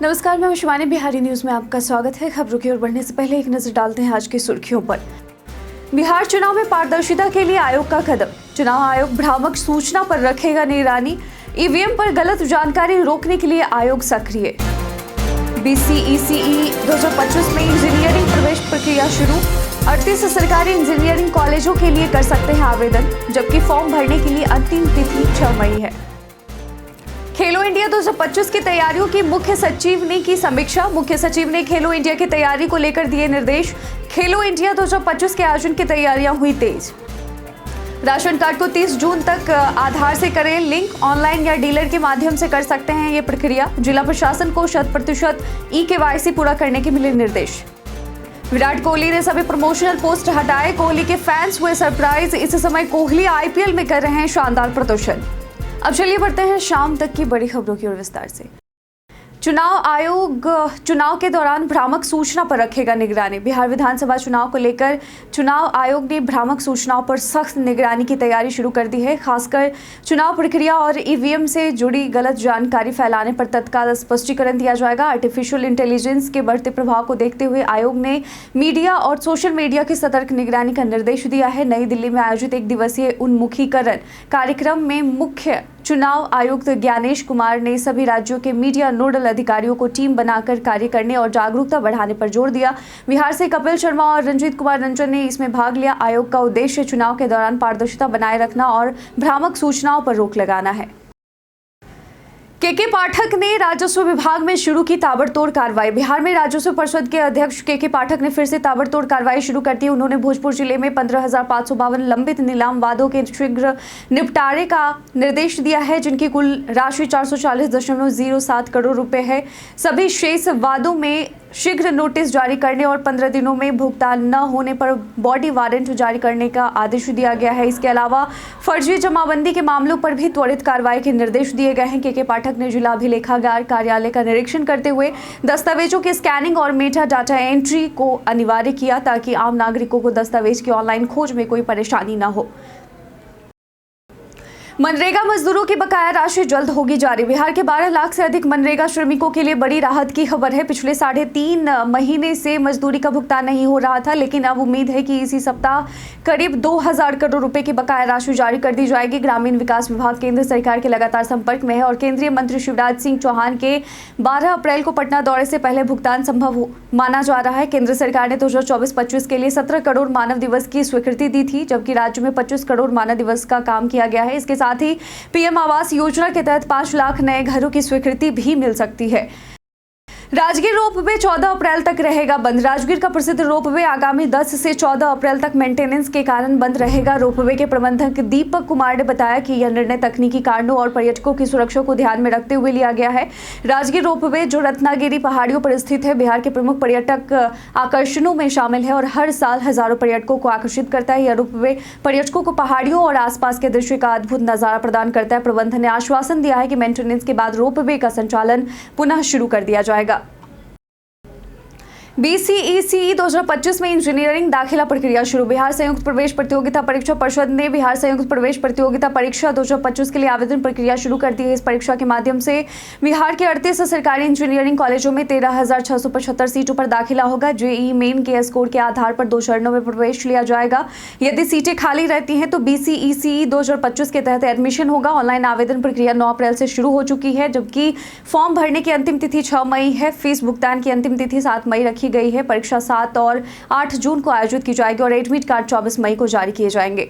नमस्कार, मैं शिवानी। बिहारी न्यूज में आपका स्वागत है। खबरों की ओर बढ़ने से पहले एक नजर डालते हैं आज की सुर्खियों पर। बिहार चुनाव में पारदर्शिता के लिए आयोग का कदम। चुनाव आयोग भ्रामक सूचना पर रखेगा निगरानी। ईवीएम पर गलत जानकारी रोकने के लिए आयोग सक्रिय। BCECE 2025 में इंजीनियरिंग प्रवेश प्रक्रिया शुरू। 38 सरकारी इंजीनियरिंग कॉलेजों के लिए कर सकते हैं आवेदन, जबकि फॉर्म भरने के लिए अंतिम तिथि 6 मई है। खेलो इंडिया 2025 की तैयारियों की मुख्य सचिव ने की समीक्षा। मुख्य सचिव ने खेलो इंडिया की तैयारी को लेकर दिए निर्देश। खेलो इंडिया 2025 के आयोजन की तैयारियां हुई तेज। राशन कार्ड को 30 जून तक आधार से करें लिंक। ऑनलाइन या डीलर के माध्यम से कर सकते हैं ये प्रक्रिया। जिला प्रशासन को 100% eKYC पूरा करने के मिले निर्देश। विराट कोहली ने सभी प्रमोशनल पोस्ट हटाए। कोहली के फैंस हुए सरप्राइज। इस समय कोहली IPL में कर रहे हैं शानदार प्रदर्शन। अब चलिए बढ़ते हैं शाम तक की बड़ी खबरों की ओर विस्तार से। चुनाव आयोग चुनाव के दौरान भ्रामक सूचना पर रखेगा निगरानी। बिहार विधानसभा चुनाव को लेकर चुनाव आयोग ने भ्रामक सूचनाओं पर सख्त निगरानी की तैयारी शुरू कर दी है। खासकर चुनाव प्रक्रिया और EVM से जुड़ी गलत जानकारी फैलाने पर तत्काल स्पष्टीकरण दिया जाएगा। आर्टिफिशियल इंटेलिजेंस के बढ़ते प्रभाव को देखते हुए आयोग ने मीडिया और सोशल मीडिया की सतर्क निगरानी का निर्देश दिया है। नई दिल्ली में आयोजित 1 दिवसीय उन्मुखीकरण कार्यक्रम में मुख्य चुनाव आयुक्त ज्ञानेश कुमार ने सभी राज्यों के मीडिया नोडल अधिकारियों को टीम बनाकर कार्य करने और जागरूकता बढ़ाने पर जोर दिया। बिहार से कपिल शर्मा और रंजीत कुमार रंजन ने इसमें भाग लिया। आयोग का उद्देश्य चुनाव के दौरान पारदर्शिता बनाए रखना और भ्रामक सूचनाओं पर रोक लगाना है। KK पाठक ने राजस्व विभाग में शुरू की ताबड़तोड़ कार्रवाई। बिहार में राजस्व परिषद के अध्यक्ष KK पाठक ने फिर से ताबड़तोड़ कार्रवाई शुरू कर दी। उन्होंने भोजपुर जिले में 15,552 लंबित नीलाम वादों के शीघ्र निपटारे का निर्देश दिया है, जिनकी कुल राशि 440.07 करोड़ रुपए है। सभी शेष वादों में शीघ्र नोटिस जारी करने और 15 दिनों में भुगतान न होने पर बॉडी वारंट जारी करने का आदेश दिया गया है। इसके अलावा फर्जी जमाबंदी के मामलों पर भी त्वरित कार्रवाई के निर्देश दिए गए हैं। KK पाठक ने जिला अभिलेखागार कार्यालय का निरीक्षण करते हुए दस्तावेजों की स्कैनिंग और मेटा डाटा एंट्री को अनिवार्य किया, ताकि आम नागरिकों को दस्तावेज की ऑनलाइन खोज में कोई परेशानी न हो। मनरेगा मजदूरों की बकाया राशि जल्द होगी जारी। बिहार के 12 लाख से अधिक मनरेगा श्रमिकों के लिए बड़ी राहत की खबर है। पिछले 3.5 महीने से मजदूरी का भुगतान नहीं हो रहा था, लेकिन अब उम्मीद है कि इसी सप्ताह करीब 2,000 करोड़ रुपए की बकाया राशि जारी कर दी जाएगी। ग्रामीण विकास विभाग केंद्र सरकार के लगातार संपर्क में है और केंद्रीय मंत्री शिवराज सिंह चौहान के 12 अप्रैल को पटना दौरे से पहले भुगतान संभव माना जा रहा है। केंद्र सरकार ने 2024-25 के लिए 17 करोड़ मानव दिवस की स्वीकृति दी थी, जबकि राज्य में 25 करोड़ मानव दिवस का काम किया गया है। इसके साथ ही PM आवास योजना के तहत 5 लाख नए घरों की स्वीकृति भी मिल सकती है। राजगीर रोपवे 14 अप्रैल तक रहेगा बंद। राजगीर का प्रसिद्ध रोपवे आगामी 10 से 14 अप्रैल तक मेंटेनेंस के कारण बंद रहेगा। रोपवे के प्रबंधक दीपक कुमार ने बताया कि यह निर्णय तकनीकी कारणों और पर्यटकों की सुरक्षा को ध्यान में रखते हुए लिया गया है। राजगीर रोपवे, जो रत्नागिरी पहाड़ियों पर स्थित है, बिहार के प्रमुख पर्यटक आकर्षणों में शामिल है और हर साल हजारों पर्यटकों को आकर्षित करता है। यह रोपवे पर्यटकों को पहाड़ियों और आसपास के दृश्य का अद्भुत नजारा प्रदान करता है। प्रबंधन ने आश्वासन दिया है कि मेंटेनेंस के बाद रोपवे का संचालन पुनः शुरू कर दिया जाएगा। BCECE 2025 में इंजीनियरिंग दाखिला प्रक्रिया शुरू। बिहार संयुक्त प्रवेश प्रतियोगिता परीक्षा परिषद ने बिहार संयुक्त प्रवेश प्रतियोगिता परीक्षा 2025 के लिए आवेदन प्रक्रिया शुरू कर दी है। इस परीक्षा के माध्यम से बिहार के 38 सरकारी इंजीनियरिंग कॉलेजों में 13,675 सीटों पर दाखिला होगा। JEE मेन के स्कोर के आधार पर 2 चरणों में प्रवेश लिया जाएगा। यदि सीटें खाली रहती हैं तो BCECE 2025 के तहत एडमिशन होगा। ऑनलाइन आवेदन प्रक्रिया 9 अप्रैल से शुरू हो चुकी है, जबकि फॉर्म भरने की अंतिम तिथि 6 मई है। फीस भुगतान की अंतिम तिथि 7 मई रखी गई है। परीक्षा 7 और 8 जून को आयोजित की जाएगी और एडमिट कार्ड 24 मई को जारी किए जाएंगे।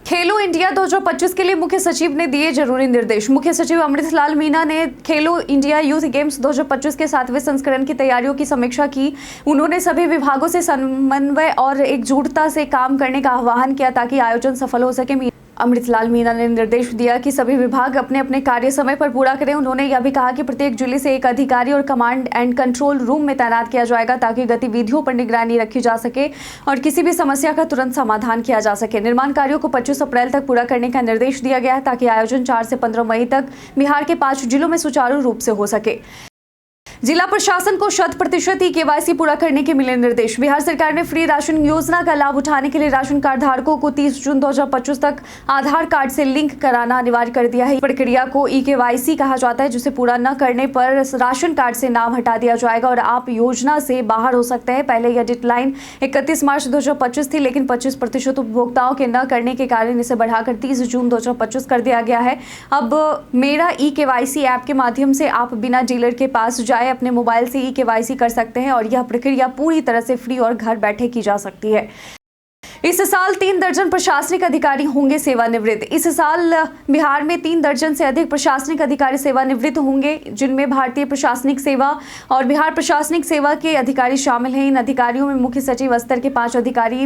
खेलो इंडिया 2025 के लिए मुख्य सचिव ने दिए जरूरी निर्देश। मुख्य सचिव अमृतलाल मीना ने खेलो इंडिया यूथ गेम्स 2025 के 7वें संस्करण की तैयारियों की समीक्षा की। उन्होंने सभी विभागों से समन्वय और एकजुटता से काम करने का आह्वान किया, ताकि आयोजन सफल हो सके। अमृतलाल मीना ने निर्देश दिया कि सभी विभाग अपने अपने कार्य समय पर पूरा करें। उन्होंने यह भी कहा कि प्रत्येक जिले से एक अधिकारी और कमांड एंड कंट्रोल रूम में तैनात किया जाएगा, ताकि गतिविधियों पर निगरानी रखी जा सके और किसी भी समस्या का तुरंत समाधान किया जा सके। निर्माण कार्यों को 25 अप्रैल तक पूरा करने का निर्देश दिया गया है, ताकि आयोजन 4 से 15 मई तक बिहार के 5 जिलों में सुचारू रूप से हो सके। जिला प्रशासन को 100% ई-केवाईसी पूरा करने के मिले निर्देश। बिहार सरकार ने फ्री राशन योजना का लाभ उठाने के लिए राशन कार्ड धारकों को 30 जून 2025 तक आधार कार्ड से लिंक कराना अनिवार्य कर दिया है। प्रक्रिया को ई-केवाईसी कहा जाता है, जिसे पूरा न करने पर राशन कार्ड से नाम हटा दिया जाएगा और आप योजना से बाहर हो सकते हैं। पहले यह डेडलाइन 31 मार्च 2025 थी, लेकिन 25% उपभोक्ताओं के न करने के कारण इसे बढ़ाकर 30 जून 2025 कर दिया गया है। अब मेरा ई-केवाईसी ऐप के माध्यम से आप बिना डीलर के पास जाए अपने मोबाइल से ई-केवाईसी कर सकते हैं और यह प्रक्रिया पूरी तरह से फ्री और घर बैठे की जा सकती है। इस साल 3 दर्जन प्रशासनिक अधिकारी होंगे सेवानिवृत्त। इस साल बिहार में 3 दर्जन से अधिक प्रशासनिक अधिकारी सेवानिवृत्त होंगे, जिनमें भारतीय प्रशासनिक सेवा और बिहार प्रशासनिक सेवा के अधिकारी शामिल हैं। इन अधिकारियों में मुख्य सचिव स्तर के 5 अधिकारी,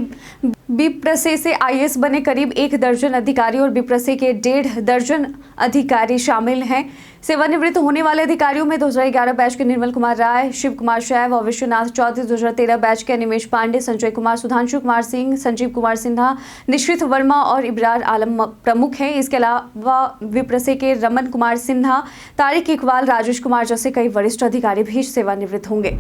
बीप्रसे से आईएएस बने करीब 1 दर्जन अधिकारी और बीप्रसे के 1.5 दर्जन अधिकारी शामिल हैं। सेवानिवृत्त होने वाले अधिकारियों में 2011 बैच के निर्मल कुमार राय, शिव कुमार शैव और विश्वनाथ चौधरी, 2013 बैच के निमेश पांडे, संजय कुमार, सुधांशु कुमार सिंह, संजीव कुमार सिन्हा, निश्चित वर्मा और इब्रार आलम प्रमुख हैं। इसके अलावा विप्रसे के रमन कुमार सिन्हा, तारिक इकबाल, राजेश कुमार जैसे कई वरिष्ठ अधिकारी भी सेवानिवृत्त होंगे।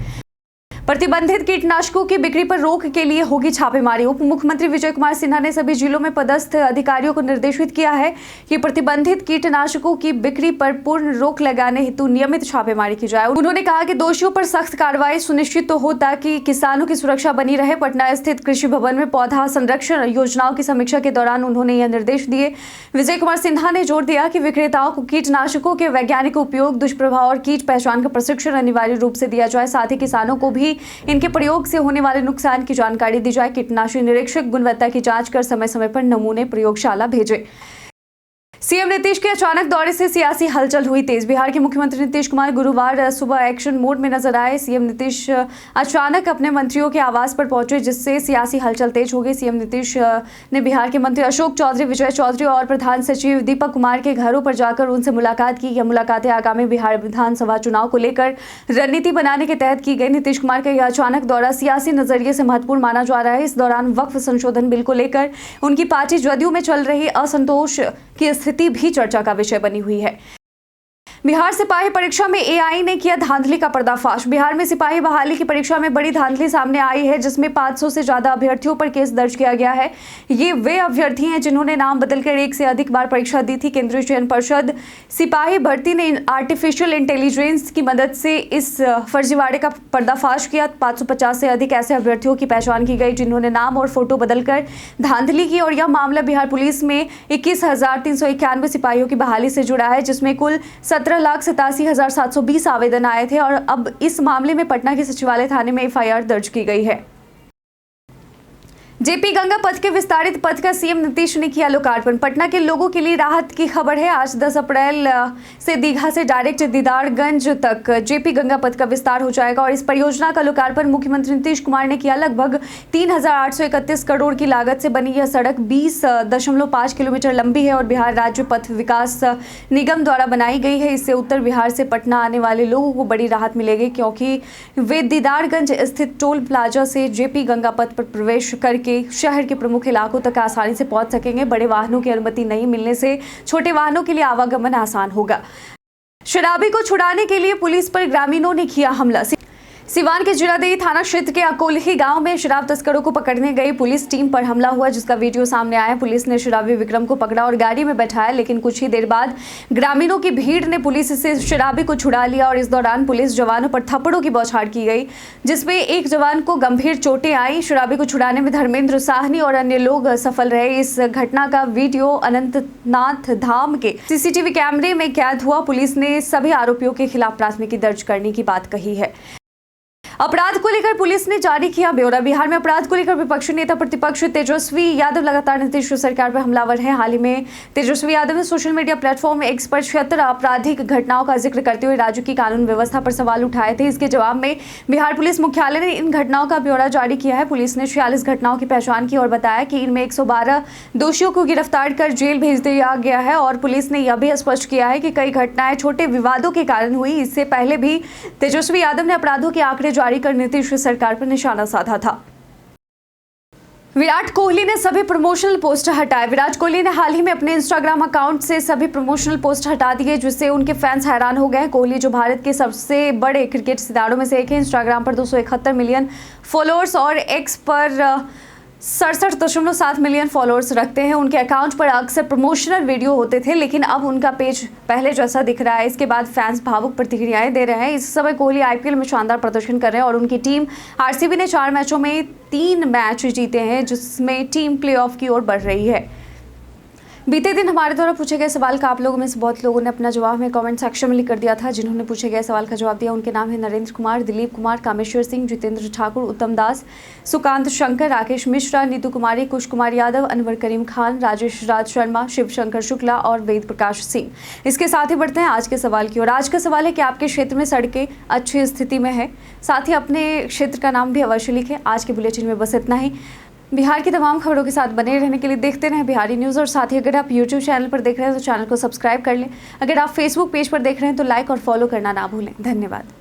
प्रतिबंधित कीटनाशकों की बिक्री पर रोक के लिए होगी छापेमारी। उप मुख्यमंत्री विजय कुमार सिन्हा ने सभी जिलों में पदस्थ अधिकारियों को निर्देशित किया है कि प्रतिबंधित कीटनाशकों की बिक्री पर पूर्ण रोक लगाने हेतु नियमित छापेमारी की जाए। उन्होंने कहा कि दोषियों पर सख्त कार्रवाई सुनिश्चित तो हो ताकि किसानों की सुरक्षा बनी रहे। पटना स्थित कृषि भवन में पौधा संरक्षण योजनाओं की समीक्षा के दौरान उन्होंने यह निर्देश दिए। विजय कुमार सिन्हा ने जोर दिया कि विक्रेताओं को कीटनाशकों के वैज्ञानिक उपयोग, दुष्प्रभाव और कीट पहचान का प्रशिक्षण अनिवार्य रूप से दिया जाए। साथ ही किसानों को भी इनके प्रयोग से होने वाले नुकसान की जानकारी दी जाए। कीटनाशक निरीक्षक गुणवत्ता की जांच कर समय समय पर नमूने प्रयोगशाला भेजे। सीएम नीतीश के अचानक दौरे से सियासी हलचल हुई तेज। बिहार के मुख्यमंत्री नीतीश कुमार गुरुवार सुबह एक्शन मोड में नजर आए। सीएम नीतीश अचानक अपने मंत्रियों के आवास पर पहुंचे, जिससे सियासी हलचल तेज हो गई। सीएम नीतीश ने बिहार के मंत्री अशोक चौधरी, विजय चौधरी और प्रधान सचिव दीपक कुमार के घरों पर जाकर उनसे मुलाकात की। यह मुलाकातें आगामी बिहार विधानसभा चुनाव को लेकर रणनीति बनाने के तहत की गई। नीतीश कुमार का यह अचानक दौरा सियासी नजरिए से महत्वपूर्ण माना जा रहा है। इस दौरान वक्फ संशोधन बिल को लेकर उनकी पार्टी जदयू में चल रही असंतोष की स्थिति भी चर्चा का विषय बनी हुई है। बिहार सिपाही परीक्षा में एआई ने किया धांधली का पर्दाफाश। बिहार में सिपाही बहाली की परीक्षा में बड़ी धांधली सामने आई है, जिसमें 500 से ज्यादा अभ्यर्थियों पर केस दर्ज किया गया है। ये वे अभ्यर्थी हैं जिन्होंने नाम बदलकर 1 से अधिक बार परीक्षा दी थी। केंद्रीय चयन परिषद सिपाही भर्ती ने आर्टिफिशियल इंटेलिजेंस की मदद से इस फर्जीवाड़े का पर्दाफाश किया। 550 से अधिक ऐसे अभ्यर्थियों की पहचान की गई जिन्होंने नाम और फोटो बदलकर धांधली की, और यह मामला बिहार पुलिस में 21,391 सिपाहियों की बहाली से जुड़ा है, जिसमें कुल 17,87,720 आवेदन आए थे। और अब इस मामले में पटना के सचिवालय थाने में एफआईआर दर्ज की गई है। जेपी गंगा पथ के विस्तारित पथ का सीएम नीतीश ने किया लोकार्पण। पटना के लोगों के लिए राहत की खबर है। आज 10 अप्रैल से दीघा से डायरेक्ट दीदारगंज तक जेपी गंगा पथ का विस्तार हो जाएगा और इस परियोजना का लोकार्पण मुख्यमंत्री नीतीश कुमार ने किया। लगभग 3,831 करोड़ की लागत से बनी यह सड़क 20.5 किलोमीटर लंबी है और बिहार राज्य पथ विकास निगम द्वारा बनाई गई है। इससे उत्तर बिहार से पटना आने वाले लोगों को बड़ी राहत मिलेगी, क्योंकि वे दीदारगंज स्थित टोल प्लाजा से जेपी गंगा पथ पर प्रवेश करके शहर के प्रमुख इलाकों तक आसानी से पहुंच सकेंगे। बड़े वाहनों की अनुमति नहीं मिलने से छोटे वाहनों के लिए आवागमन आसान होगा। शराबी को छुड़ाने के लिए पुलिस पर ग्रामीणों ने किया हमला। सिवान के जिलादेही थाना क्षेत्र के अकोलही गांव में शराब तस्करों को पकड़ने गई पुलिस टीम पर हमला हुआ, जिसका वीडियो सामने आया। पुलिस ने शराबी विक्रम को पकड़ा और गाड़ी में बैठाया, लेकिन कुछ ही देर बाद ग्रामीणों की भीड़ ने पुलिस से शराबी को छुड़ा लिया और इस दौरान पुलिस जवानों पर थप्पड़ों की बौछार की गई, जिसमें एक जवान को गंभीर चोटें आई। शराबी को छुड़ाने में धर्मेंद्र साहनी और अन्य लोग सफल रहे। इस घटना का वीडियो अनंतनाथ धाम के सीसीटीवी कैमरे में कैद हुआ। पुलिस ने सभी आरोपियों के खिलाफ प्राथमिकी दर्ज करने की बात कही है। अपराध को लेकर पुलिस ने जारी किया ब्यौरा। बिहार में अपराध को लेकर विपक्षी नेता प्रतिपक्ष तेजस्वी यादव लगातार नीतीश सरकार पर हमलावर हैं। हाल ही में तेजस्वी यादव ने सोशल मीडिया प्लेटफॉर्म एक्स पर 76 आपराधिक घटनाओं का जिक्र करते हुए राज्य की कानून व्यवस्था पर सवाल उठाए थे। इसके जवाब में बिहार पुलिस मुख्यालय ने इन घटनाओं का ब्यौरा जारी किया है। पुलिस ने 46 घटनाओं की पहचान की और बताया कि इनमें 112 दोषियों को गिरफ्तार कर जेल भेज दिया गया है। और पुलिस ने यह भी स्पष्ट किया है कि कई घटनाएं छोटे विवादों के कारण हुई। इससे पहले भी तेजस्वी यादव ने अपराधों के आंकड़े जारी कर नीतीश सरकार पर निशाना साधा था। विराट कोहली ने सभी प्रमोशनल पोस्ट हटाए। विराट कोहली ने हाल ही में अपने इंस्टाग्राम अकाउंट से सभी प्रमोशनल पोस्ट हटा दिए, जिससे उनके फैंस हैरान हो गए। कोहली, जो भारत के सबसे बड़े क्रिकेट सितारों में से एक है, इंस्टाग्राम पर 271 मिलियन फॉलोअर्स और एक्स पर 67.7 मिलियन फॉलोअर्स रखते हैं। उनके अकाउंट पर अक्सर प्रमोशनल वीडियो होते थे, लेकिन अब उनका पेज पहले जैसा दिख रहा है। इसके बाद फैंस भावुक प्रतिक्रियाएं दे रहे हैं। इस समय कोहली आईपीएल में शानदार प्रदर्शन कर रहे हैं और उनकी टीम आरसीबी ने 4 मैचों में 3 मैच जीते हैं, जिसमें टीम प्लेऑफ की ओर बढ़ रही है। बीते दिन हमारे द्वारा पूछे गए सवाल का आप लोगों में से बहुत लोगों ने अपना जवाब हमें कमेंट सेक्शन में लिख कर दिया था। जिन्होंने पूछे गए सवाल का जवाब दिया उनके नाम है नरेंद्र कुमार, दिलीप कुमार, कामेश्वर सिंह, जितेंद्र ठाकुर, उत्तम दास, सुकांत शंकर, राकेश मिश्रा, नीतू कुमारी, कुश कुमार यादव, अनवर करीम खान, राजेश राज शर्मा, शिव शंकर शुक्ला और वेद प्रकाश सिंह। इसके साथ ही बढ़ते हैं आज के सवाल की ओर। आज का सवाल है कि आपके क्षेत्र में सड़कें अच्छी स्थिति में है। साथ ही अपने क्षेत्र का नाम भी अवश्य लिखें। आज के बुलेटिन में बस इतना ही। बिहार की तमाम खबरों के साथ बने रहने के लिए देखते रहें बिहारी न्यूज़। और साथ ही अगर आप यूट्यूब चैनल पर देख रहे हैं तो चैनल को सब्सक्राइब कर लें। अगर आप फेसबुक पेज पर देख रहे हैं तो लाइक और फॉलो करना ना भूलें। धन्यवाद।